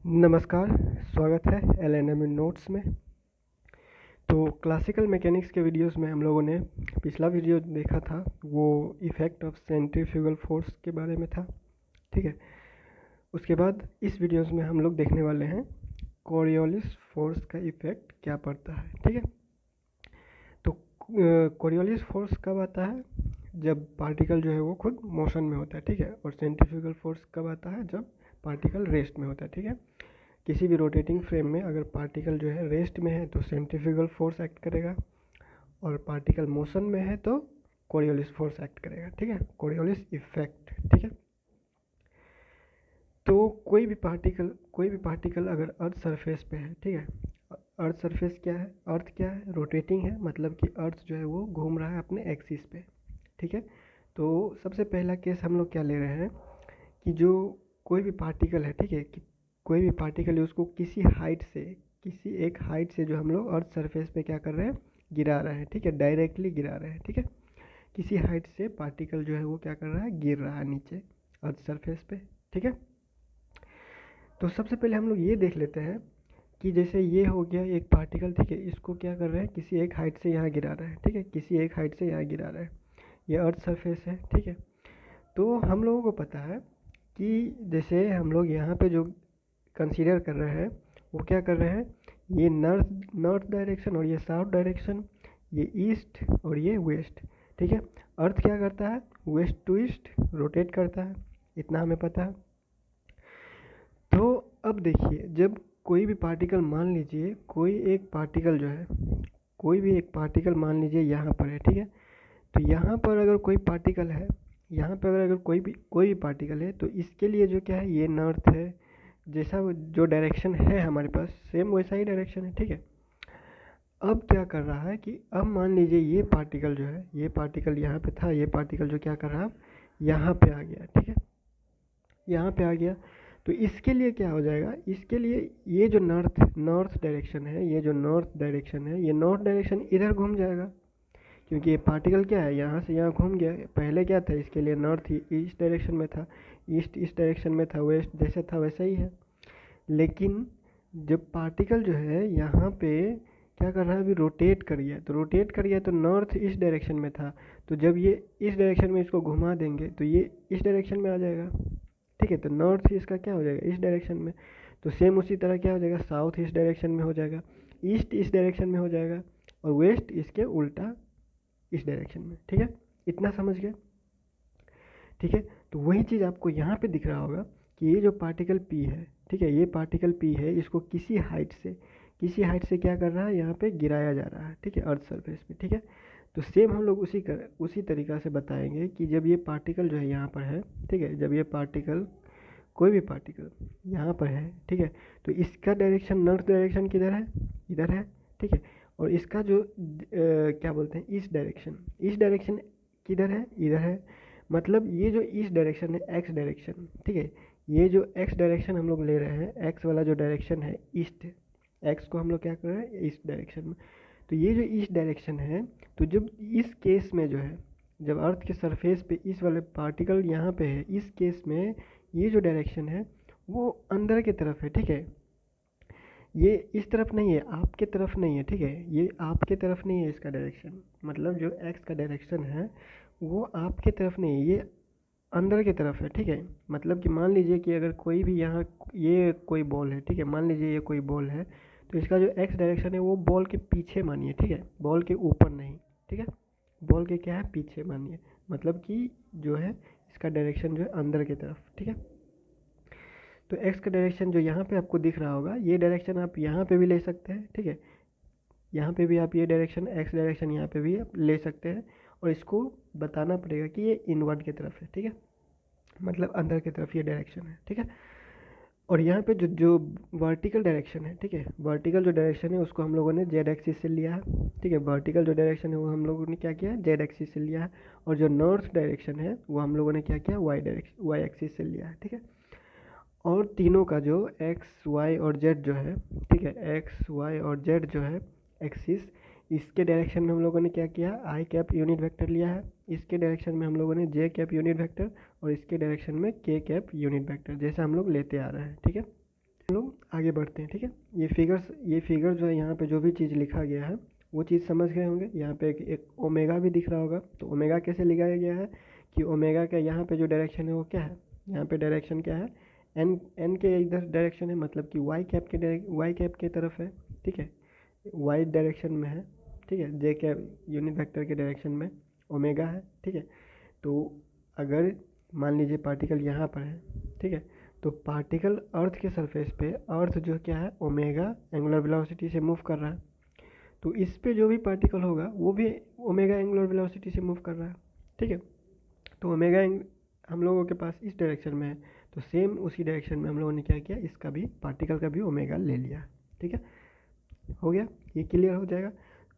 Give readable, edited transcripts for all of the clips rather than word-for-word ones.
नमस्कार, स्वागत है एलएनएम नोट्स में। तो क्लासिकल मैकेनिक्स के वीडियोस में हम लोगों ने पिछला वीडियो देखा था, वो इफ़ेक्ट ऑफ सेंट्रीफ्यूगल फोर्स के बारे में था। ठीक है, उसके बाद इस वीडियोस में हम लोग देखने वाले हैं कोरियोलिस फोर्स का इफ़ेक्ट क्या पड़ता है। ठीक है, तो कोरियोलिस फोर्स कब आता है? जब पार्टिकल जो है वो खुद मोशन में होता है। ठीक है, और सेंट्रीफ्यूगल फोर्स कब आता है? जब पार्टिकल रेस्ट में होता है। ठीक है, किसी भी रोटेटिंग फ्रेम में अगर पार्टिकल जो है रेस्ट में है तो सेंट्रीफ्यूगल फोर्स एक्ट करेगा, और पार्टिकल मोशन में है तो कोरियोलिस फोर्स एक्ट करेगा। ठीक है, कोरियोलिस इफेक्ट। ठीक है, तो कोई भी पार्टिकल अगर अर्थ सरफेस पे है, ठीक है, अर्थ सरफेस क्या है? अर्थ क्या है? रोटेटिंग है, मतलब कि अर्थ जो है वो घूम रहा है अपने एक्सिस पे। ठीक है, तो सबसे पहला केस हम लोग क्या ले रहे हैं कि जो कोई भी पार्टिकल है, ठीक है, कि कोई भी पार्टिकल है उसको किसी एक हाइट से जो हम लोग अर्थ सरफेस पे क्या कर रहे हैं? गिरा रहे हैं। ठीक है, डायरेक्टली गिरा रहे हैं। ठीक है, किसी हाइट से पार्टिकल जो है वो क्या कर रहा है? गिर रहा है नीचे अर्थ सरफेस पे। ठीक है, तो सबसे पहले हम लोग ये देख लेते हैं कि जैसे ये हो गया एक पार्टिकल, ठीक है, इसको क्या कर रहे हैं? किसी एक हाइट से यहाँ गिरा रहे हैं। ठीक है, किसी एक हाइट से यहाँ गिरा रहे हैं, ये अर्थ सरफेस है। ठीक है, तो हम लोगों को पता है कि जैसे हम लोग यहाँ पे जो कंसीडर कर रहे हैं वो क्या कर रहे हैं? ये नॉर्थ डायरेक्शन और ये साउथ डायरेक्शन, ये ईस्ट और ये वेस्ट। ठीक है, अर्थ क्या करता है? वेस्ट टू ईस्ट रोटेट करता है, इतना हमें पता है। तो अब देखिए, जब कोई भी पार्टिकल, मान लीजिए कोई एक पार्टिकल जो है, कोई भी एक पार्टिकल मान लीजिए यहाँ पर है। ठीक है, तो यहाँ पर अगर कोई पार्टिकल है, यहाँ पर अगर कोई भी पार्टिकल है, तो इसके लिए जो क्या है? ये नॉर्थ है, जैसा जो डायरेक्शन है हमारे पास सेम वैसा ही डायरेक्शन है। ठीक है, अब क्या कर रहा है कि अब मान लीजिए ये पार्टिकल जो है, ये पार्टिकल यहाँ पे था, ये पार्टिकल जो क्या कर रहा है? यहाँ पे आ गया। ठीक है, यहाँ पे आ गया, तो इसके लिए क्या हो जाएगा? इसके लिए ये जो नॉर्थ डायरेक्शन है, ये जो नॉर्थ डायरेक्शन है, ये नॉर्थ डायरेक्शन इधर घूम जाएगा, क्योंकि ये पार्टिकल क्या है? यहाँ से यहाँ घूम गया। पहले क्या था? इसके लिए नॉर्थ ईस्ट डायरेक्शन में था, ईस्ट ईस्ट डायरेक्शन में था, वेस्ट जैसे था वैसा ही है। लेकिन जब पार्टिकल जो है यहाँ पे क्या कर रहा है? अभी रोटेट कर गया, तो रोटेट कर गया तो नॉर्थ ईस्ट डायरेक्शन में था, तो जब ये इस डायरेक्शन में इसको घुमा देंगे तो ये इस डायरेक्शन में आ जाएगा। ठीक है, तो नॉर्थ ईस्ट का क्या हो जाएगा? इस डायरेक्शन में। तो सेम उसी तरह क्या हो जाएगा? साउथ ईस्ट डायरेक्शन में हो जाएगा, ईस्ट इस डायरेक्शन में हो जाएगा, और वेस्ट इसके उल्टा इस डायरेक्शन में। ठीक है, इतना समझ गए? ठीक है, तो वही चीज़ आपको यहाँ पे दिख रहा होगा कि ये जो पार्टिकल P है, ठीक है, ये पार्टिकल P है, इसको किसी हाइट से क्या कर रहा है? यहाँ पे गिराया जा रहा है। ठीक है, अर्थ सरफेस पे। ठीक है, तो सेम हम लोग उसी तरीक़ा से बताएंगे कि जब ये पार्टिकल जो है यहाँ पर है, ठीक है, जब ये पार्टिकल, कोई भी पार्टिकल यहाँ पर है, ठीक है, तो इसका डायरेक्शन, नॉर्थ डायरेक्शन किधर है? इधर है। ठीक है, और इसका जो क्या बोलते हैं, ईस्ट डायरेक्शन किधर है? इधर है। मतलब ये जो ईस्ट डायरेक्शन है, एक्स डायरेक्शन, ठीक है, ये जो एक्स डायरेक्शन हम लोग ले रहे हैं, एक्स वाला जो डायरेक्शन है ईस्ट, एक्स को हम लोग क्या कर रहे हैं? ईस्ट डायरेक्शन में। तो ये जो ईस्ट डायरेक्शन है, तो जब इस केस में जो है, जब अर्थ के सरफेस पे इस वाले पार्टिकल यहाँ पे है, इस केस में ये जो डायरेक्शन है वो अंदर की तरफ है। ठीक है, ये इस तरफ नहीं है, आपके तरफ नहीं है। ठीक है, ये आपके तरफ नहीं है, इसका डायरेक्शन, मतलब जो एक्स का डायरेक्शन है वो आपके तरफ नहीं है, ये अंदर की तरफ है। ठीक है, मतलब कि मान लीजिए कि अगर कोई भी यहाँ, ये कोई बॉल है, ठीक है, मान लीजिए ये कोई बॉल है, तो इसका जो एक्स डायरेक्शन है वो बॉल के पीछे मानिए। ठीक है, बॉल के ऊपर नहीं। ठीक है, बॉल के क्या है? पीछे मानिए, मतलब कि जो है इसका डायरेक्शन जो है अंदर की तरफ। ठीक है, तो एक्स का डायरेक्शन जो यहाँ पे आपको दिख रहा होगा, ये डायरेक्शन आप यहाँ पे भी ले सकते हैं। ठीक है, यहाँ पे भी आप ये डायरेक्शन, एक्स डायरेक्शन यहाँ पे भी आप ले सकते हैं, और इसको बताना पड़ेगा कि ये इनवर्ड की तरफ है। ठीक है, मतलब अंदर की तरफ ये डायरेक्शन है। ठीक है, और यहाँ पे जो वर्टिकल डायरेक्शन है, ठीक है, वर्टिकल जो डायरेक्शन है उसको हम लोगों ने जेड एक्सिस से लिया है। ठीक है, वर्टिकल जो डायरेक्शन है वो हम लोगों ने क्या किया है? जेड एक्सिस से लिया है, और जो नॉर्थ डायरेक्शन है वो हम लोगों ने क्या किया? वाई एक्सिस से लिया है। ठीक है, और तीनों का जो एक्स वाई और जेड जो है, ठीक है, एक्स वाई और जेड जो है एक्सिस, इसके डायरेक्शन में हम लोगों ने क्या किया? आई कैप यूनिट वेक्टर लिया है, इसके डायरेक्शन में हम लोगों ने जे कैप यूनिट वेक्टर, और इसके डायरेक्शन में के कैप यूनिट वेक्टर, जैसे हम लोग लेते आ रहे हैं। ठीक है, हम लोग आगे बढ़ते हैं, ठीक है। ये फिगर जो है यहाँ पे जो भी चीज़ लिखा गया है वो चीज़ समझ गए होंगे। यहाँ पे एक ओमेगा भी दिख रहा होगा, तो ओमेगा कैसे लिखाया गया है कि ओमेगा का यहाँ पे जो डायरेक्शन है वो क्या है, यहाँ पे डायरेक्शन क्या है, एन के इधर डायरेक्शन है, मतलब कि वाई कैप के तरफ है, ठीक है, वाई डायरेक्शन में है, ठीक है। जे कैप यूनिट वेक्टर के डायरेक्शन में ओमेगा है, ठीक है। तो अगर मान लीजिए पार्टिकल यहाँ पर है, ठीक है, तो पार्टिकल अर्थ के सरफेस पे, अर्थ जो क्या है ओमेगा एंगुलर वेलोसिटी से मूव कर रहा है, तो इस पे जो भी पार्टिकल होगा वो भी ओमेगा एंगुलर वेलोसिटी से मूव कर रहा है, ठीक है। तो ओमेगा हम लोगों के पास इस डायरेक्शन में है, तो सेम उसी डायरेक्शन में हम लोगों ने क्या किया, इसका भी पार्टिकल का भी ओमेगा ले लिया, ठीक है। हो गया, ये क्लियर हो जाएगा।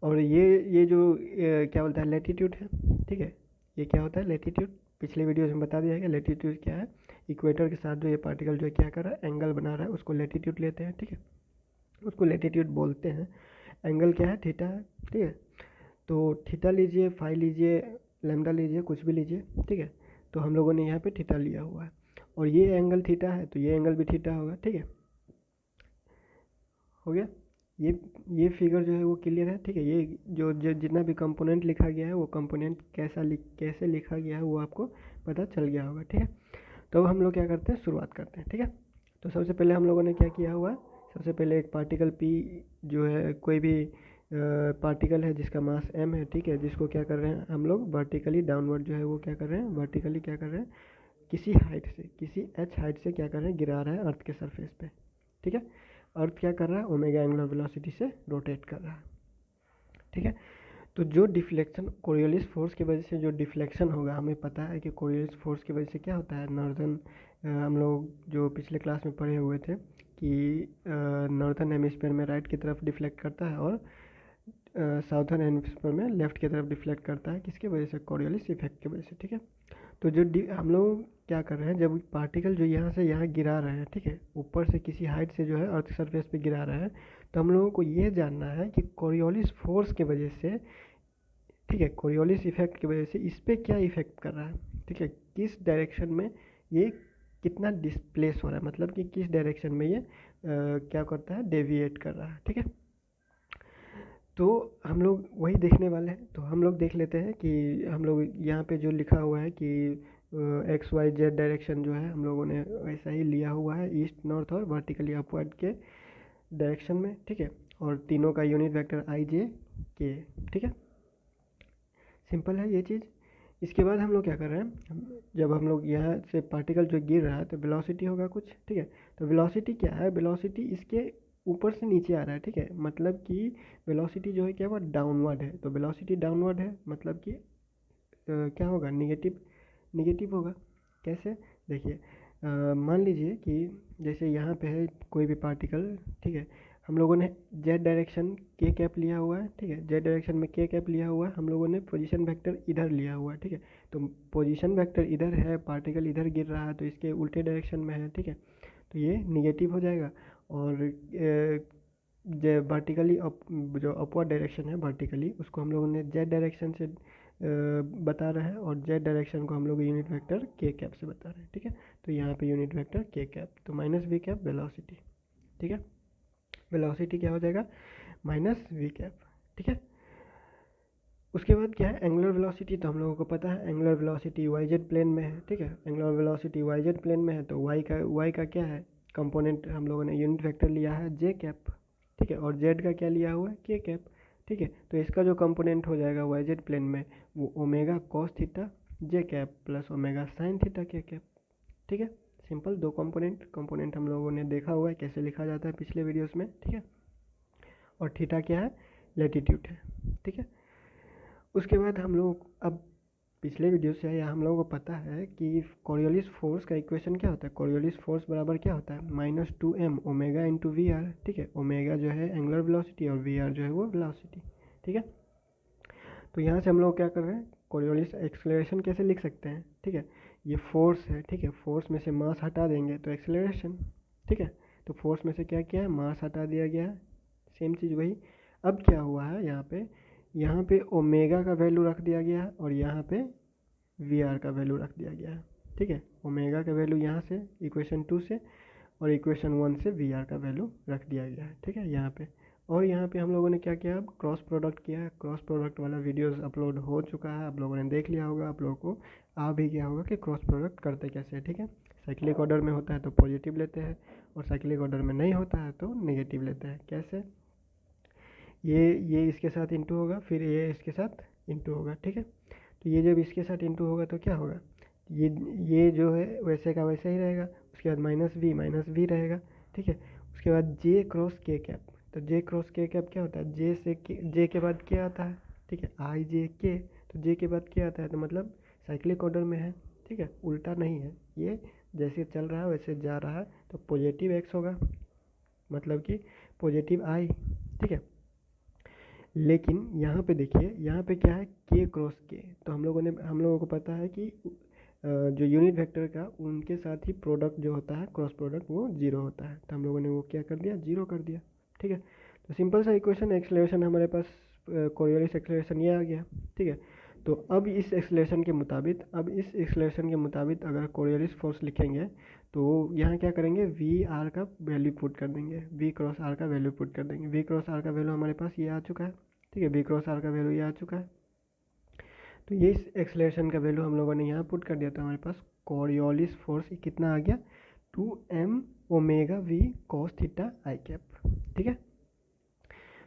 और ये जो क्या बोलता है लैटिट्यूड है, ठीक है, ये क्या होता है लैटिट्यूड, पिछले वीडियो में बता दिया गया। लैटिट्यूड क्या है, इक्वेटर के साथ जो ये पार्टिकल जो है क्या कर रहा है, एंगल बना रहा है, उसको लैटिट्यूड लेते हैं, ठीक है, उसको लैटिट्यूड बोलते हैं। एंगल क्या है, थीटा है, ठीक है। तो थीटा लीजिए, फाई लीजिए, लैम्डा लीजिए, कुछ भी लीजिए, ठीक है। तो हम लोगों ने यहाँ पे थीटा लिया हुआ है, और ये एंगल थीटा है तो ये एंगल भी थीटा होगा, ठीक है। हो गया, ये फिगर जो है वो क्लियर है, ठीक है। ये जो जितना भी कंपोनेंट लिखा गया है वो कंपोनेंट कैसे लिखा गया है वो आपको पता चल गया होगा, ठीक है। तो हम लोग क्या करते हैं, शुरुआत करते हैं, ठीक है। तो सबसे पहले हम लोगों ने क्या किया हुआ है, सबसे पहले एक पार्टिकल पी जो है, कोई भी पार्टिकल है जिसका मास m है, ठीक है, जिसको क्या कर रहे हैं हम लोग वर्टिकली डाउनवर्ड जो है वो क्या कर रहे हैं, वर्टिकली क्या कर रहे हैं, किसी हाइट से, किसी h हाइट से क्या कर रहे हैं, गिरा रहा है अर्थ के सरफेस पे, ठीक है। अर्थ क्या कर रहा है, ओमेगा एंगुलर वेलोसिटी से रोटेट कर रहा है, ठीक है। तो जो डिफ्लेक्शन, कोरियोलिस फोर्स की वजह से जो डिफ्लेक्शन होगा, हमें पता है कि कोरियोलिस फोर्स की वजह से क्या होता है, नॉर्दर्न, हम लोग जो पिछले क्लास में पढ़े हुए थे कि नॉर्दर्न हेमिस्फीयर में राइट की तरफ डिफ्लेक्ट करता है और साउथर्न हेमिस्फीयर में लेफ्ट की तरफ डिफ्लेक्ट करता है, किसके वजह से, कोरियोलिस इफेक्ट की वजह से, ठीक है। तो जो हम लोग क्या कर रहे हैं, जब पार्टिकल जो यहाँ से यहाँ गिरा रहे हैं, ठीक है, ऊपर से किसी हाइट से जो है अर्थ सरफेस पे गिरा रहे हैं, तो हम लोगों को ये जानना है कि कोरियोलिस फोर्स की वजह से, ठीक है, कोरियोलिस इफेक्ट की वजह से इस पर क्या इफेक्ट कर रहा है, ठीक है, किस डायरेक्शन में ये कितना डिस्प्लेस हो रहा है, मतलब कि किस डायरेक्शन में ये क्या करता है, डेविएट कर रहा है, ठीक है। तो हम लोग वही देखने वाले हैं। तो हम लोग देख लेते हैं कि हम लोग यहाँ पे जो लिखा हुआ है कि एक्स वाई जेड डायरेक्शन जो है हम लोगों ने वैसा ही लिया हुआ है, ईस्ट नॉर्थ और वर्टिकली अपवर्ड के डायरेक्शन में, ठीक है। और तीनों का यूनिट वेक्टर आई जे के, ठीक है, सिंपल है ये चीज़। इसके बाद हम लोग क्या कर रहे हैं, जब हम लोग यहाँ से पार्टिकल जो गिर रहा है तो वेलोसिटी होगा कुछ, ठीक है। तो वेलोसिटी क्या है, वेलोसिटी इसके ऊपर से नीचे आ रहा है, ठीक है, मतलब कि वेलोसिटी जो है क्या हुआ, डाउनवर्ड है। तो वेलोसिटी डाउनवर्ड है मतलब कि क्या होगा, निगेटिव होगा। कैसे, देखिए मान लीजिए कि जैसे यहाँ पे है कोई भी पार्टिकल, ठीक है, हम लोगों ने जेड डायरेक्शन के कैप लिया हुआ है, ठीक है, जेड डायरेक्शन में के कैप लिया हुआ है, हम लोगों ने पोजीशन वेक्टर इधर लिया हुआ है, ठीक है। तो पोजीशन वेक्टर इधर है, पार्टिकल इधर गिर रहा है तो इसके उल्टे डायरेक्शन में है, ठीक है, तो ये निगेटिव हो जाएगा। और जो वर्टिकली जो अपवर्ड डायरेक्शन है वर्टिकली, उसको हम लोगों ने जेड डायरेक्शन से बता रहे हैं, और जेड डायरेक्शन को हम लोग यूनिट वेक्टर के कैप से बता रहे हैं, ठीक है। तो यहाँ पे यूनिट वेक्टर के कैप, तो माइनस वी कैप वेलोसिटी, ठीक है, वेलोसिटी क्या हो जाएगा, माइनस वी कैप, ठीक है। उसके बाद क्या है, एंगुलर वेलोसिटी, तो हम लोगों को पता है angular velocity Y Z plane में है, ठीक है, angular velocity Y Z plane में है, तो वाई का क्या है, कंपोनेंट हम लोगों ने यूनिट वेक्टर लिया है जे कैप, ठीक है, और जेड का क्या लिया हुआ है, के कैप, ठीक है। तो इसका जो कंपोनेंट हो जाएगा वाई जेड प्लेन में, वो omega cos theta J cap plus omega sine theta के कैप, ठीक है। सिंपल, दो कंपोनेंट हम लोगों ने देखा हुआ है कैसे लिखा जाता है पिछले वीडियोस में, ठीक है। और थीटा क्या है, लैटिट्यूड है, ठीक है। उसके बाद हम लोग अब पिछले वीडियो से या हम लोगों को पता है कि कोरियोलिस फोर्स का इक्वेशन क्या होता है, कोरियोलिस फोर्स बराबर क्या होता है, -2m omega into we are, ठीक है। ओमेगा जो है एंगुलर वेलोसिटी और वी आर जो है वो वेलोसिटी, ठीक है। तो यहाँ से हम लोग क्या कर रहे हैं, कोरियोलिस एक्सेलरेशन कैसे लिख सकते हैं, ठीक है, ये फोर्स है, ठीक है, फोर्स में से मास हटा देंगे तो एक्सेलरेशन, ठीक है। तो फोर्स में से क्या किया है, मास हटा दिया गया है, सेम चीज़ वही। अब क्या हुआ है, यहाँ पे ओमेगा का वैल्यू रख दिया गया है और यहाँ पे वी आर का वैल्यू रख दिया गया है, ठीक है। ओमेगा का वैल्यू यहाँ से इक्वेशन 2 से और इक्वेशन 1 से वी आर का वैल्यू रख दिया गया है, ठीक है यहाँ पे। और यहाँ पे हम लोगों ने क्या किया, अब क्रॉस प्रोडक्ट किया है। क्रॉस प्रोडक्ट वाला वीडियोस अपलोड हो चुका है, आप लोगों ने देख लिया होगा, आप लोगों को आ भी गया होगा कि क्रॉस प्रोडक्ट करते कैसे है, ठीक है। साइक्लिक ऑर्डर में होता है तो पॉजिटिव लेते हैं, और साइक्लिक ऑर्डर में नहीं होता है तो नेगेटिव लेते हैं। कैसे, ये इसके साथ इंटू होगा, फिर ये इसके साथ इंटू होगा, ठीक है। तो ये जब इसके साथ इंटू होगा तो क्या होगा, ये जो है वैसे का वैसे ही रहेगा। उसके बाद माइनस वी रहेगा, ठीक है। उसके बाद जे क्रॉस के कैप, तो जे क्रॉस के कैप क्या होता है, जे के बाद के आता है, ठीक है, आई जे के, तो जे के बाद के आता है, तो मतलब साइक्लिक ऑर्डर में है, ठीक है, उल्टा नहीं है। ये जैसे चल रहा है वैसे जा रहा है, तो पॉजिटिव एक्स होगा, मतलब कि पॉजिटिव आई, ठीक है। लेकिन यहाँ पे देखिए, यहाँ पे क्या है, के क्रॉस के, तो हम लोगों को पता है कि जो यूनिट वेक्टर का उनके साथ ही प्रोडक्ट जो होता है, क्रॉस प्रोडक्ट, वो जीरो होता है। तो हम लोगों ने वो क्या कर दिया, जीरो कर दिया, ठीक है। तो सिंपल सा इक्वेशन, एक्सेलरेशन हमारे पास कोरियोलिस एक्सेलरेशन ये आ गया, ठीक है। तो अब इस एक्सेलरेशन के मुताबिक अगर कोरियोलिस फोर्स लिखेंगे तो यहाँ क्या करेंगे, वी आर का वैल्यू पुट कर देंगे, वी क्रॉस आर का वैल्यू पुट कर देंगे। वी क्रॉस आर का वैल्यू हमारे पास ये आ चुका है, ठीक है, वी क्रॉस आर का वैल्यू ये आ चुका है। तो ये इस एक्सेलरेशन का वैल्यू हम लोगों ने यहाँ पुट कर दिया, तो हमारे पास कोरियोलिस फोर्स कितना आ गया, 2m omega V cos theta I cap, ठीक है।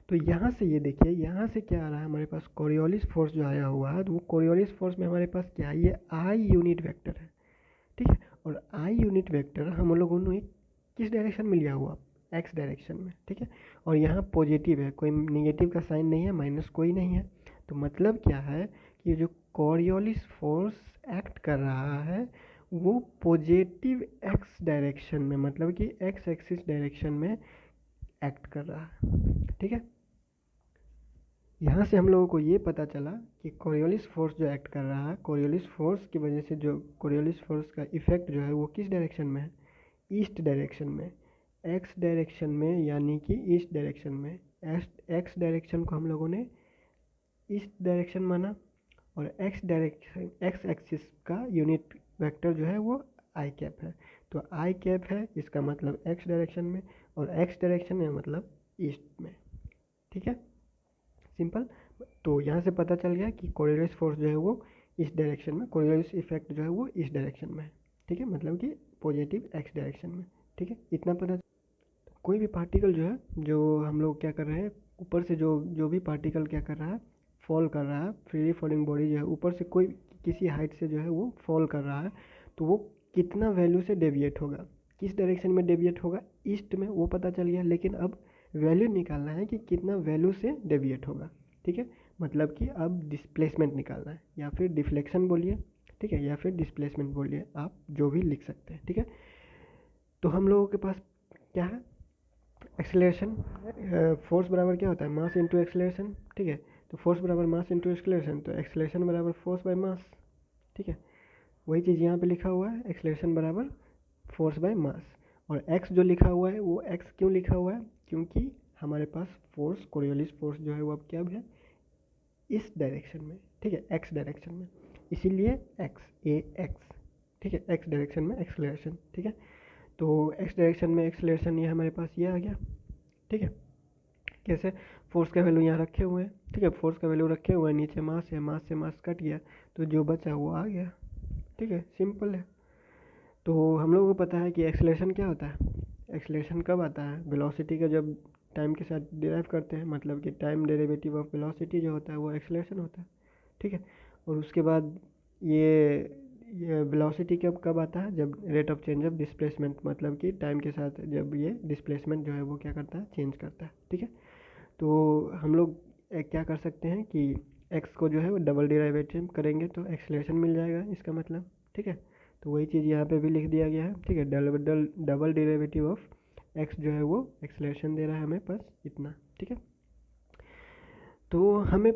तो यहाँ से ये देखिए, यहाँ से क्या आ रहा है हमारे पास, कोरियोलिस फोर्स जो आया हुआ है, तो वो कोरियोलिस फोर्स में हमारे पास क्या है, ये आई यूनिट वेक्टर है, ठीक है। और आई यूनिट वेक्टर हम लोगों ने किस डायरेक्शन में लिया हुआ, एक्स डायरेक्शन में, ठीक है। और यहाँ पॉजिटिव है, कोई नेगेटिव का साइन नहीं है, माइनस कोई नहीं है। तो मतलब क्या है कि जो कोरियोलिस फोर्स एक्ट कर रहा है वो पॉजिटिव एक्स डायरेक्शन में, मतलब कि एक्स एक्सिस डायरेक्शन में एक्ट कर रहा है, ठीक है। यहाँ से हम लोगों को ये पता चला कि कोरियोलिस फोर्स जो एक्ट कर रहा है, कोरियोलिस फोर्स की वजह से जो कोरियोलिस फोर्स का इफेक्ट जो है वो किस डायरेक्शन में है, ईस्ट डायरेक्शन में, एक्स डायरेक्शन में, यानी कि ईस्ट डायरेक्शन में। एक्स डायरेक्शन को हम लोगों ने ईस्ट डायरेक्शन माना, और एक्स डायरेक्शन, एक्स एक्सिस का यूनिट वेक्टर जो है वो आई कैप है। तो आई कैप है, इसका मतलब एक्स डायरेक्शन में, और एक्स डायरेक्शन में मतलब ईस्ट में, ठीक है, सिंपल। तो यहाँ से पता चल गया कि कोरियोलिस फोर्स जो है वो इस डायरेक्शन में, कोरियोलिस इफेक्ट जो है वो इस डायरेक्शन में है, ठीक है, मतलब कि पॉजिटिव एक्स डायरेक्शन में, ठीक है, इतना पता। कोई भी पार्टिकल जो है, जो हम लोग क्या कर रहे हैं, ऊपर से जो भी पार्टिकल क्या कर रहा है, फॉल कर रहा है, फ्रीली फॉलिंग बॉडी जो है ऊपर से कोई किसी हाइट से जो है वो फॉल कर रहा है, तो वो कितना वैल्यू से डेविएट होगा, किस डायरेक्शन में डेविएट होगा, ईस्ट में, वो पता चल गया। लेकिन अब वैल्यू निकालना है कि कितना वैल्यू से डेविएट होगा, ठीक है, मतलब कि अब डिस्प्लेसमेंट निकालना है, या फिर डिफ्लेक्शन बोलिए, ठीक है, या फिर डिस्प्लेसमेंट बोलिए, आप जो भी लिख सकते हैं, ठीक है। तो हम लोगों के पास क्या है, एक्सेलरेशन, फोर्स बराबर क्या होता है, मास इंटू एक्सेलरेशन, ठीक है। तो फोर्स बराबर मास इंटू एक्सेलरेशन, तो एक्सेलरेशन बराबर फोर्स बाय मास, ठीक है। वही चीज़ यहाँ पे लिखा हुआ है, एक्सेलरेशन बराबर फोर्स बाय मास। और एक्स जो लिखा हुआ है वो एक्स क्यों लिखा हुआ है, क्योंकि हमारे पास फोर्स, कोरियोलिस फोर्स जो है वो अब क्या है, इस डायरेक्शन में, ठीक है, एक्स डायरेक्शन में, इसीलिए एक्स, ए एक्स, ठीक है, एक्स डायरेक्शन में एक्सेलरेशन, ठीक है। तो एक्स डायरेक्शन में एक्सेलरेशन ये हमारे पास ये आ गया, ठीक है। कैसे, फोर्स का वैल्यू यहाँ रखे हुए हैं, ठीक है, फोर्स का वैल्यू रखे हुए हैं, नीचे मास है, मास से मास कट गया, तो जो बचा वो आ गया, ठीक है, सिंपल है। तो हम लोगों को पता है कि एक्सेलरेशन क्या होता है, एक्सेलरेशन कब आता है, वेलोसिटी का जब टाइम के साथ डिराइव करते हैं, मतलब कि टाइम डेरिवेटिव ऑफ वेलोसिटी जो होता है वो एक्सेलरेशन होता है, ठीक है। और उसके बाद ये वेलोसिटी कब कब आता है, जब rate of change of displacement, मतलब कि टाइम के साथ जब ये डिस्प्लेसमेंट जो है वो क्या करता है, चेंज करता है, ठीक है। तो हम लोग क्या कर सकते हैं कि एक्स को जो है वो डबल डेरिवेटिव करेंगे तो एक्सेलरेशन मिल जाएगा, इसका मतलब, ठीक है। तो वही चीज़ यहाँ पे भी लिख दिया गया है, ठीक है, डबल डेरिवेटिव ऑफ एक्स जो है वो एक्सेलरेशन दे रहा है हमें, बस इतना, ठीक है। तो हमें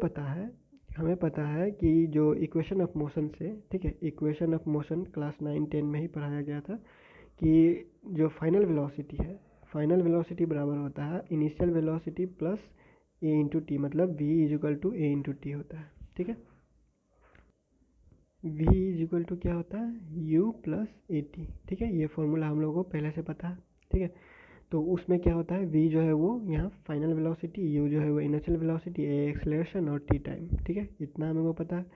पता है कि जो इक्वेशन ऑफ मोशन से, ठीक है, इक्वेशन ऑफ मोशन क्लास 9-10 में ही पढ़ाया गया था कि जो फाइनल वेलोसिटी है, फाइनल वेलोसिटी बराबर होता है initial velocity plus A into T, मतलब v is equal to A into T होता है, ठीक है। v इज इक्वल टू क्या होता है, u प्लस ए टी, ठीक है, ये फॉर्मूला हम लोगों को पहले से पता है। ठीक है। तो उसमें क्या होता है, v जो है वो यहाँ फाइनल वेलोसिटी, u जो है वो इनिशियल वेलोसिटी, a एक्सेलरेशन और t टाइम, ठीक है, इतना हमें को पता है।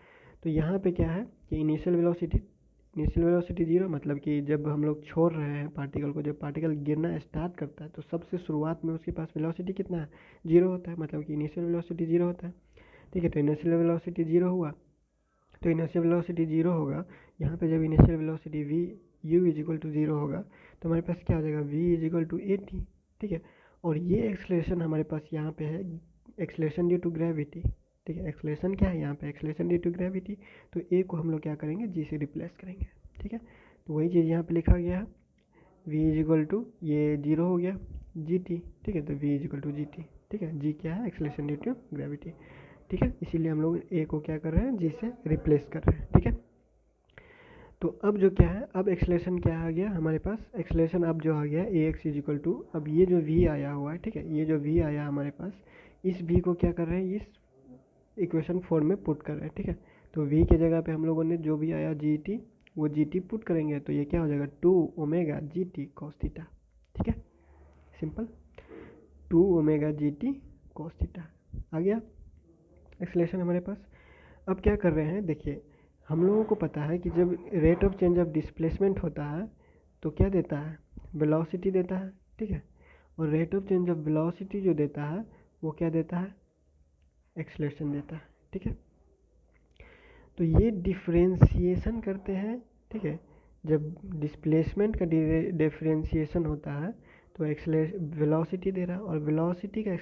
तो यहाँ पे क्या है कि इनिशियल वेलोसिटी जीरो, मतलब कि जब हम लोग छोड़ रहे हैं पार्टिकल को, जब पार्टिकल गिरना स्टार्ट करता है तो सबसे शुरुआत में उसके पास वेलोसिटी कितना है, जीरो होता है, मतलब कि इनिशियल वेलोसिटी जीरो होता है, ठीक है। तो इनिशियल वेलोसिटी जीरो हुआ, तो इनिशियल वेलोसिटी जीरो होगा, यहाँ पे जब initial velocity v u is equal to zero होगा तो हमारे पास क्या आ जाएगा, v is equal to A T, ठीक है। और ये एक्सलेशन हमारे पास यहाँ पे है, एक्सलेशन ड्यू टू ग्रेविटी, ठीक है। एक्सलेशन क्या है यहाँ पे, एक्सलेशन ड्यू टू ग्रेविटी। तो ए को हम लोग क्या करेंगे, जी से रिप्लेस करेंगे, ठीक है। तो वही चीज़ यहाँ पे लिखा गया है, v इज इक्वल टू, ये जीरो हो गया, जी टी, ठीक है। तो v is equal to G T, ठीक है। जी क्या है, एक्सलेशन ड्यू टू ग्रेविटी, ठीक है। इसीलिए हम लोग ए को क्या कर रहे हैं, जी से रिप्लेस कर रहे हैं, ठीक है। तो अब जो क्या है, अब एक्सलेशन क्या आ गया हमारे पास, एक्सलेशन अब जो आ गया ए एक्स इज इक्वल टू, अब ये जो वी आया हुआ है, ठीक है, ये जो वी आया हमारे पास, इस वी को क्या कर रहे हैं, इस इक्वेशन फॉर्म में पुट कर रहे हैं, ठीक है। तो वी के जगह पे हम लोगों ने जो भी आया जी टी, वो जी टी पुट करेंगे, तो ये क्या हो जाएगा, 2 omega g t cos theta, ठीक है, simple, 2 omega g t cos theta आ गया एक्सलेशन हमारे पास। अब क्या कर रहे हैं, देखिए हम लोगों को पता है कि जब rate of change of displacement होता है तो क्या देता है, वेलोसिटी देता है, ठीक है। और rate of change of velocity जो देता है वो क्या देता है, एक्सलेशन देता है, ठीक है। तो ये डिफ्रेंशिएशन करते हैं, ठीक है। जब डिस्प्लेसमेंट का डिफ्रेंशिएशन होता है तो वेलोसिटी दे रहा है, और वेलोसिटी का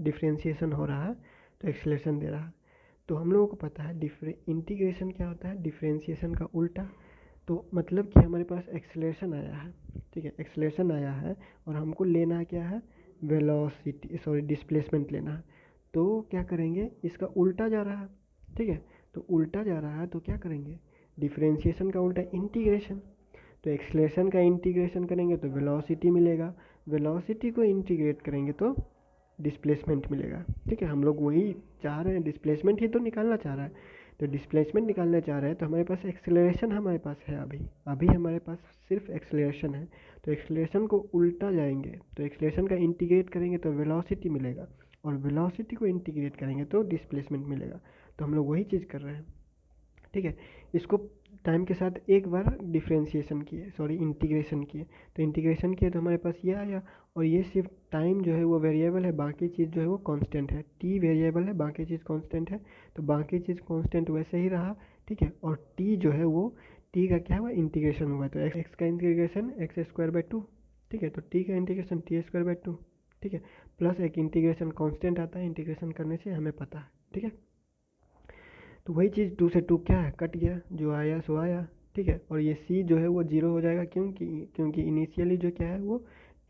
डिफ्रेंशिएशन हो रहा है तो एक्सलेशन दे रहा है। तो हम लोगों को पता है इंटीग्रेशन क्या होता है, डिफ्रेंशिएशन का उल्टा। तो मतलब कि हमारे पास एक्सलेशन आया है, ठीक है, एक्सलेशन आया है और हमको लेना क्या है, वेलोसिटी, सॉरी डिस्प्लेसमेंट लेना है। तो क्या करेंगे, इसका उल्टा जा रहा है, ठीक है। तो उल्टा जा रहा है तो क्या करेंगे, डिफ्रेंशिएशन का उल्टा इंटीग्रेशन। तो एक्सलेशन का इंटीग्रेशन करेंगे तो वेलोसिटी मिलेगा, वेलोसिटी को इंटीग्रेट करेंगे तो डिस्प्लेसमेंट मिलेगा, ठीक है। हम लोग वही चाह रहे हैं, डिस्प्लेसमेंट ही तो निकालना चाह रहा है। तो डिस्प्लेसमेंट निकालना चाह रहे हैं तो हमारे पास एक्सेलरेशन हमारे पास है, अभी हमारे पास सिर्फ एक्सेलरेशन है। तो एक्सेलरेशन को उल्टा जाएंगे, तो एक्सेलरेशन का इंटीग्रेट करेंगे तो वेलोसिटी मिलेगा, और वेलोसिटी को इंटीग्रेट करेंगे तो डिस्प्लेसमेंट मिलेगा। तो हम लोग वही चीज़ कर रहे हैं, ठीक है। इसको टाइम के साथ एक बार डिफ्रेंशिएशन किए, सॉरी इंटीग्रेशन किए, तो इंटीग्रेशन किए तो हमारे पास ये आया। और ये सिर्फ टाइम जो है वो वेरिएबल है, बाकी चीज़ जो है वो कांस्टेंट है, टी वेरिएबल है, बाकी चीज़ कांस्टेंट है। तो बाकी चीज़ कांस्टेंट वैसे ही रहा, ठीक है। और टी जो है वो, टी का क्या हुआ, इंटीग्रेशन हुआ, तो एक्स का integration x square by two, ठीक है। तो टी का integration T square by two, ठीक है, प्लस एक इंटीग्रेशन कांस्टेंट आता है, इंटीग्रेशन करने से हमें पता है, ठीक है। तो वही चीज़ 2 से 2 क्या है, कट गया, जो आया सो आया, ठीक है। और ये सी जो है वो जीरो हो जाएगा, क्योंकि इनिशियली जो क्या है वो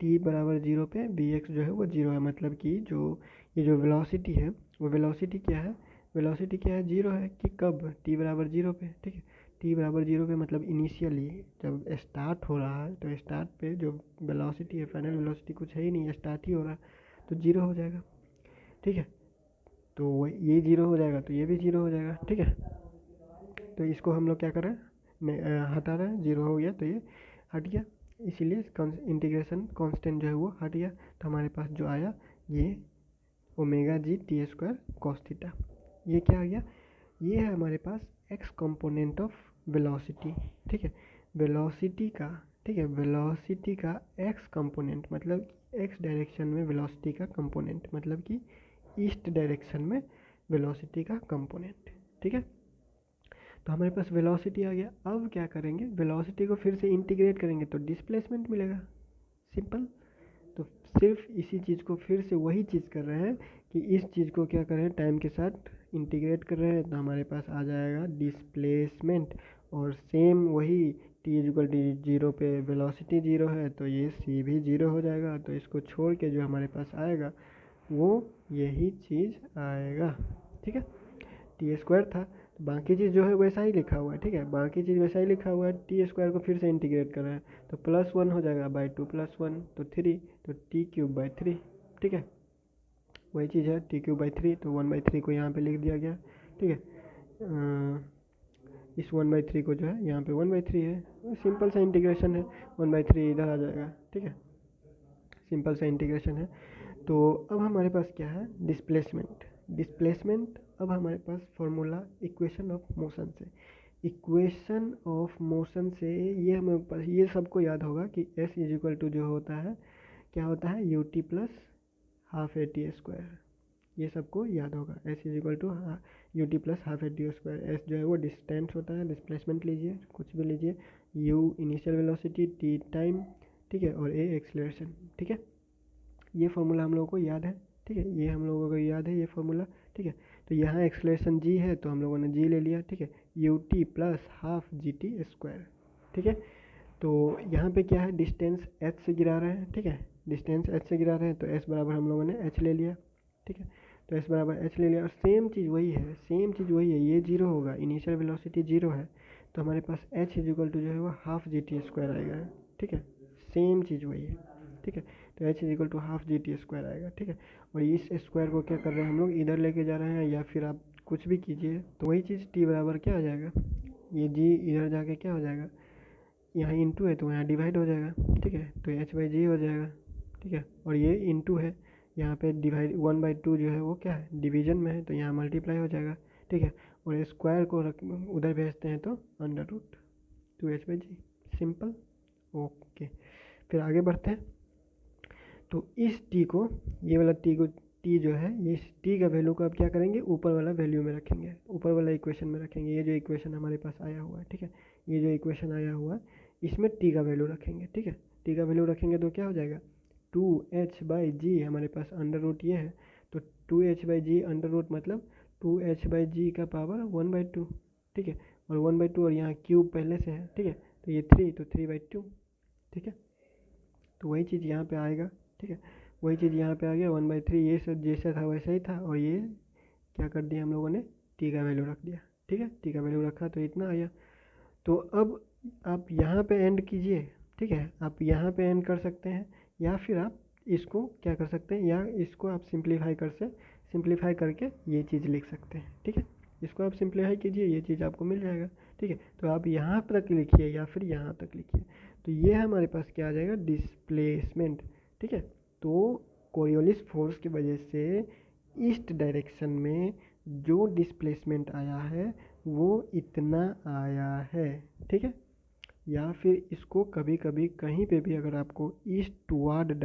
टी बराबर जीरो पे बी एक्स जो है वो जीरो है, मतलब कि जो ये जो वेलोसिटी है वो वेलोसिटी क्या है, वेलोसिटी क्या है, जीरो है, कि कब, टी बराबर जीरो पे, ठीक है। टी बराबर जीरो पे मतलब इनिशियली जब स्टार्ट हो रहा है तो स्टार्ट पे जो वेलोसिटी है, फाइनल वेलोसिटी कुछ है ही नहीं, स्टार्ट ही हो रहा है, तो जीरो हो जाएगा, ठीक है। तो ये जीरो हो जाएगा तो ये भी जीरो हो जाएगा, ठीक है। तो इसको हम लोग क्या कर रहे हैं, हटा रहे हैं, जीरो हो गया तो ये हट गया, इसीलिए इंटीग्रेशन कांस्टेंट जो है वो हट गया। तो हमारे पास जो आया ये omega g T square cos theta, ये क्या आ गया, ये है हमारे पास एक्स कंपोनेंट ऑफ वेलोसिटी, ठीक है, वेलोसिटी का, ठीक है, वेलोसिटी का एक्स कंपोनेंट, मतलब एक्स डायरेक्शन में वेलोसिटी का कंपोनेंट, मतलब कि ईस्ट डायरेक्शन में वेलोसिटी का कंपोनेंट, ठीक है। तो हमारे पास वेलोसिटी आ गया। अब क्या करेंगे, वेलोसिटी को फिर से इंटीग्रेट करेंगे तो डिस्प्लेसमेंट मिलेगा, सिंपल। तो सिर्फ इसी चीज़ को फिर से वही चीज़ कर रहे हैं कि इस चीज़ को क्या कर रहे हैं, टाइम के साथ इंटीग्रेट कर रहे हैं, तो हमारे पास आ जाएगा डिस्प्लेसमेंट। और सेम वही टी इक्वल टू जीरो पे वेलोसिटी जीरो है तो ये सी भी जीरो हो जाएगा। तो इसको छोड़ के जो हमारे पास आएगा वो यही चीज़ आएगा, ठीक है। टी स्क्वायर था तो बाकी चीज़ जो है वैसा ही लिखा हुआ है, ठीक है, बाकी चीज़ वैसा ही लिखा हुआ है। टी स्क्वायर को फिर से इंटीग्रेट कर रहे हैं तो +1 हो जाएगा बाई टू प्लस वन तो 3, तो टी क्यूब बाई 3, ठीक है, वही चीज़ है टी क्यूब बाई 3। तो 1/3 को यहाँ पे लिख दिया गया, ठीक है। इस 1/3 को जो है यहाँ पे 1/3 है, सिंपल सा इंटीग्रेशन है, 1/3 इधर आ जाएगा, ठीक है। सिंपल सा इंटीग्रेशन है। तो अब हमारे पास क्या है, डिस्प्लेसमेंट अब हमारे पास फॉर्मूला इक्वेशन ऑफ मोशन से, इक्वेशन ऑफ मोशन से ये हमें ये सबको याद होगा कि S इज इक्वल टू जो होता है क्या होता है, U T plus half A T square, ये सबको याद होगा। S is equal to U T plus half A T square. S जो है वो डिस्टेंस होता है, डिस्प्लेसमेंट लीजिए कुछ भी लीजिए, you initial velocity, T time, ठीक है, और ए एक्सीलरेशन, ठीक है। ये फार्मूला हम लोगों को याद है, ठीक है, ये हम लोगों को याद है ये फार्मूला, ठीक है। तो यहाँ एक्सीलरेशन जी है तो हम लोगों ने जी ले लिया, ठीक है, U T plus half G T square, ठीक है। तो यहाँ पे क्या है, डिस्टेंस h से गिरा रहे हैं, ठीक है, डिस्टेंस h से गिरा रहे हैं तो s बराबर हम लोगों ने h ले लिया, ठीक है। तो s बराबर h ले लिया और सेम चीज़ वही है, ये जीरो होगा, इनिशियल वेलोसिटी जीरो है तो हमारे पास h इज इक्वल टू जो है वो हाफ जी टी स्क्वायर आएगा, ठीक है, सेम चीज़ वही है, ठीक है। तो h is equal to half G T square आएगा, ठीक है। और इस स्क्वायर को क्या कर रहे हैं हम लोग, इधर लेके जा रहे हैं या फिर आप कुछ भी कीजिए तो वही चीज़ t बराबर क्या आ जाएगा, ये g इधर जाके क्या हो जाएगा, यहाँ इंटू है तो यहाँ डिवाइड हो जाएगा, ठीक है, तो h बाई जी हो जाएगा, ठीक है। और ये इंटू है, यहाँ पे डिवाइड 1/2 जो है वो क्या है, डिवीजन में है तो यहाँ मल्टीप्लाई हो जाएगा, ठीक है। और स्क्वायर को उधर भेजते हैं तो under root 2h by G, simple, okay. फिर आगे बढ़ते हैं। तो इस t को, ये वाला t जो है, ये इस t का वैल्यू को आप क्या करेंगे, ऊपर वाला वैल्यू में रखेंगे, ऊपर वाला इक्वेशन में रखेंगे। ये जो इक्वेशन हमारे पास आया हुआ है, ठीक है, ये जो इक्वेशन आया हुआ है इसमें t का वैल्यू रखेंगे, ठीक है। t का वैल्यू रखेंगे तो क्या हो जाएगा, 2h बाई जी, हमारे पास अंडर रूट ये है तो 2h by ji under root मतलब 2h बाई जी का पावर 1/2, ठीक है। और 1/2 और यहाँ क्यूब पहले से है, ठीक है, तो ये 3 तो 3/2, ठीक है। तो वही चीज़ यहाँ पे आएगा, ठीक है, वही चीज़ यहाँ पे आ गया 1/3, ये सब जैसा था वैसा ही था। और ये क्या कर दिया हम लोगों ने, टी का वैल्यू रख दिया, ठीक है, टी का वैल्यू रखा तो इतना आया। तो अब आप यहाँ पे एंड कीजिए, ठीक है, आप यहाँ पे एंड कर सकते हैं या फिर आप इसको क्या कर सकते हैं, या इसको आप सिंप्लीफाई करके ये चीज़ लिख सकते हैं, ठीक है। इसको आप सिंप्लीफाई कीजिए, ये चीज़ आपको मिल जाएगा, ठीक है। तो आप यहाँ तक लिखिए या फिर यहाँ तक लिखिए, तो ये हमारे पास क्या आ जाएगा, डिस्प्लेसमेंट, ठीक है। तो कोरियोलिस फोर्स की वजह से ईस्ट डायरेक्शन में जो डिस्प्लेसमेंट आया है वो इतना आया है, ठीक है। या फिर इसको कभी कभी कहीं पे भी अगर आपको ईस्टवार्ड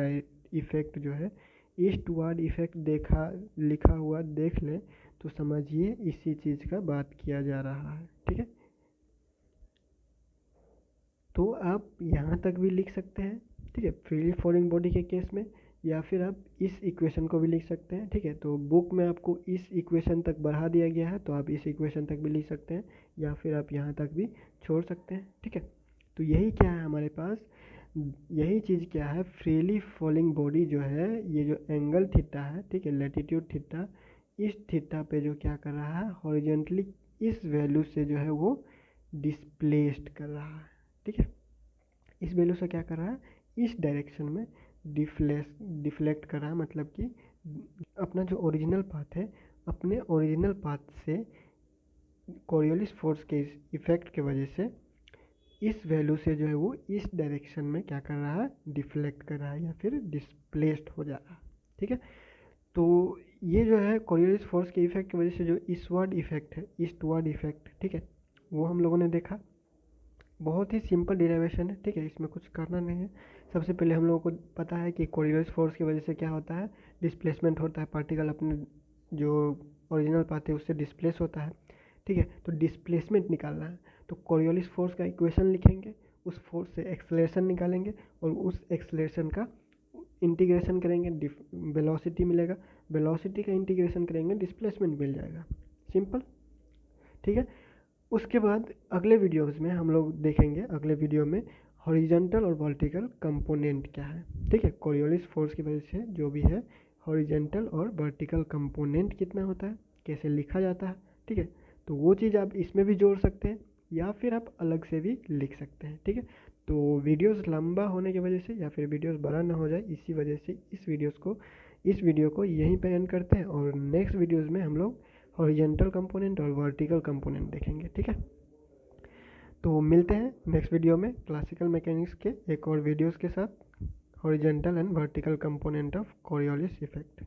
इफेक्ट जो है, ईस्टवार्ड इफेक्ट लिखा हुआ देख ले तो समझिए इसी चीज़ का बात किया जा रहा है, ठीक है। तो आप यहाँ तक भी लिख सकते हैं, ठीक है, फ्रीली फॉलिंग बॉडी के केस में, या फिर आप इस इक्वेशन को भी लिख सकते हैं, ठीक है। तो बुक में आपको इस इक्वेशन तक बढ़ा दिया गया है तो आप इस इक्वेशन तक भी लिख सकते हैं या फिर आप यहाँ तक भी छोड़ सकते हैं, ठीक है। तो यही क्या है हमारे पास, यही चीज़ क्या है, फ्रीली फॉलिंग बॉडी जो है, ये जो एंगल थीटा है, ठीक है, लैटिट्यूड थीटा, इस थीटा पे जो क्या कर रहा है, हॉरिजॉन्टली इस वैल्यू से जो है वो डिस्प्लेस्ड कर रहा है, ठीक है, इस वैल्यू से क्या कर रहा है, इस डायरेक्शन में डिफ्लेक्ट कर रहा है, मतलब कि अपना जो ओरिजिनल पाथ है, अपने ओरिजिनल पाथ से कोरियोलिस फोर्स के इफेक्ट के वजह से इस वैल्यू से जो है वो इस डायरेक्शन में क्या कर रहा है, डिफ्लेक्ट कर रहा है या फिर डिस्प्लेस्ड हो जा रहा है, ठीक है। तो ये जो है कोरियोलिस फोर्स के इफेक्ट की वजह से जो ईस्टवर्ड इफेक्ट, ठीक है, वो हम लोगों ने देखा। बहुत ही सिंपल डिराइवेशन है, ठीक है, इसमें कुछ करना नहीं है। सबसे पहले हम लोगों को पता है कि कोरियोलिस फोर्स की वजह से क्या होता है, डिस्प्लेसमेंट होता है, पार्टिकल अपने जो ओरिजिनल पाथ है उससे डिस्प्लेस होता है, ठीक है। तो डिस्प्लेसमेंट निकालना है तो कोरियोलिस फोर्स का इक्वेशन लिखेंगे, उस फोर्स से एक्सेलरेशन निकालेंगे और उस एक्सेलरेशन का इंटीग्रेशन करेंगे, वेलोसिटी मिलेगा, वेलोसिटी का इंटीग्रेशन करेंगे, डिस्प्लेसमेंट मिल जाएगा, सिंपल, ठीक है। उसके बाद अगले वीडियोस में हम लोग देखेंगे, अगले वीडियो में हॉरिजॉन्टल और वर्टिकल कंपोनेंट क्या है, ठीक है, कोरियोलिस फोर्स की वजह से जो भी है हॉरिजॉन्टल और वर्टिकल कंपोनेंट कितना होता है, कैसे लिखा जाता है, ठीक है। तो वो चीज़ आप इसमें भी जोड़ सकते हैं या फिर आप अलग से भी लिख सकते हैं, ठीक है। तो वीडियोस लंबा होने की वजह से या फिर वीडियोस बड़ा ना हो जाए इसी वजह से इस वीडियो को यहीं पे एंड करते हैं और नेक्स्ट वीडियोस में हम लोग हॉरिजॉन्टल कंपोनेंट और वर्टिकल कंपोनेंट देखेंगे, ठीक है। तो मिलते हैं नेक्स्ट वीडियो में क्लासिकल मैकेनिक्स के एक और वीडियोस के साथ। Horizontal and vertical component of Coriolis effect.